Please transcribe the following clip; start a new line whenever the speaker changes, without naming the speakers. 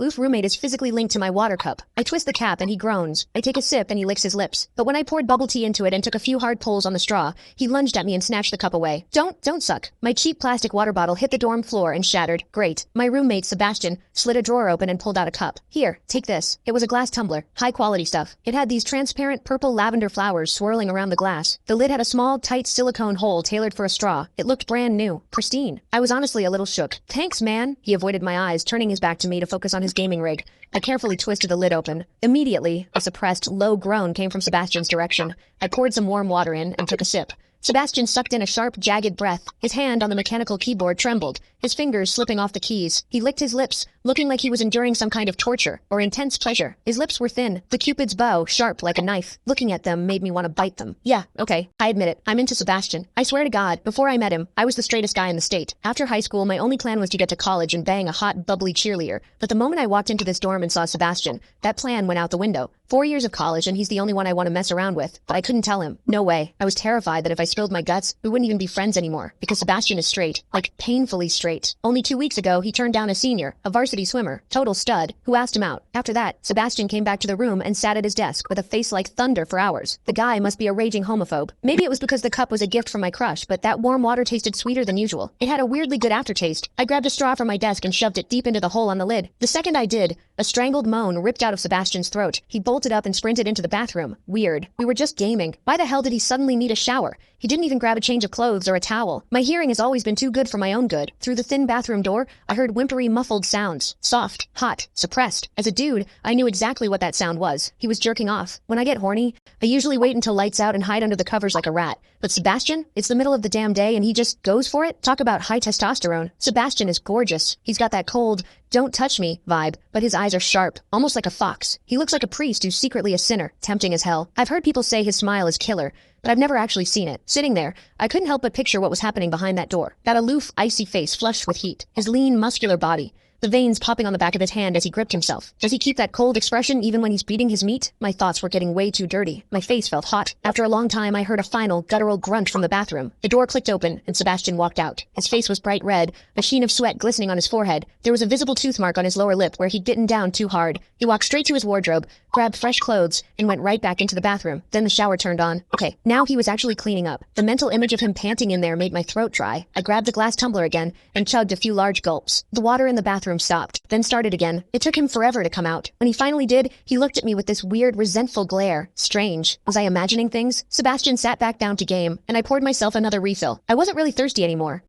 Oof roommate is physically linked to my water cup. I twist the cap and he groans. I take a sip and he licks his lips. But when I poured bubble tea into it and took a few hard pulls on the straw, he lunged at me and snatched the cup away. Don't suck. My cheap plastic water bottle hit the dorm floor and shattered. Great. My roommate, Sebastian, slid a drawer open and pulled out a cup. Here, take this. It was a glass tumbler. High quality stuff. It had these transparent purple lavender flowers swirling around the glass. The lid had a small, tight silicone hole tailored for a straw. It looked brand new. Pristine. I was honestly a little shook. Thanks, man. He avoided my eyes, turning his back to me to focus on his gaming rig. I carefully twisted the lid open. Immediately, a suppressed, low groan came from Sebastian's direction. I poured some warm water in and took a sip. Sebastian sucked in a sharp, jagged breath. His hand on the mechanical keyboard trembled, his fingers slipping off the keys. He licked his lips, looking like he was enduring some kind of torture or intense pleasure. His lips were thin, the Cupid's bow sharp like a knife. Looking at them made me want to bite them. Yeah, okay, I admit it. I'm into Sebastian. I swear to God, before I met him, I was the straightest guy in the state. After high school, my only plan was to get to college and bang a hot, bubbly cheerleader. But the moment I walked into this dorm and saw Sebastian, that plan went out the window. 4 years of college and he's the only one I want to mess around with. But I couldn't tell him. No way. I was terrified that if I spilled my guts, we wouldn't even be friends anymore. Because Sebastian is straight. Like, painfully straight. Only 2 weeks ago, he turned down a senior, a varsity swimmer, total stud, who asked him out. After that, Sebastian came back to the room and sat at his desk with a face like thunder for hours. The guy must be a raging homophobe. Maybe it was because the cup was a gift from my crush, but that warm water tasted sweeter than usual. It had a weirdly good aftertaste. I grabbed a straw from my desk and shoved it deep into the hole on the lid. The second I did, a strangled moan ripped out of Sebastian's throat. He bolted up and sprinted into the bathroom. Weird. We were just gaming. Why the hell did he suddenly need a shower? He didn't even grab a change of clothes or a towel. My hearing has always been too good for my own good. Through the thin bathroom door, I heard whimpery, muffled sounds. Soft, hot, suppressed. As a dude, I knew exactly what that sound was. He was jerking off. When I get horny, I usually wait until lights out and hide under the covers like a rat. But Sebastian, it's the middle of the damn day and he just goes for it? Talk about high testosterone. Sebastian is gorgeous. He's got that cold, don't touch me vibe, but his eyes are sharp, almost like a fox. He looks like a priest who's secretly a sinner, tempting as hell. I've heard people say his smile is killer, but I've never actually seen it. Sitting there, I couldn't help but picture what was happening behind that door. That aloof, icy face flushed with heat. His lean, muscular body. The veins popping on the back of his hand as he gripped himself. Does he keep that cold expression even when he's beating his meat? My thoughts were getting way too dirty. My face felt hot. After a long time, I heard a final, guttural grunt from the bathroom. The door clicked open, and Sebastian walked out. His face was bright red, a sheen of sweat glistening on his forehead. There was a visible tooth mark on his lower lip where he'd bitten down too hard. He walked straight to his wardrobe, grabbed fresh clothes, and went right back into the bathroom. Then the shower turned on. Okay, now he was actually cleaning up. The mental image of him panting in there made my throat dry. I grabbed the glass tumbler again and chugged a few large gulps. The water in the bathroom stopped, then started again. It took him forever to come out. When he finally did, he looked at me with this weird, resentful glare. Strange. Was I imagining things? Sebastian sat back down to game, and I poured myself another refill. I wasn't really thirsty anymore.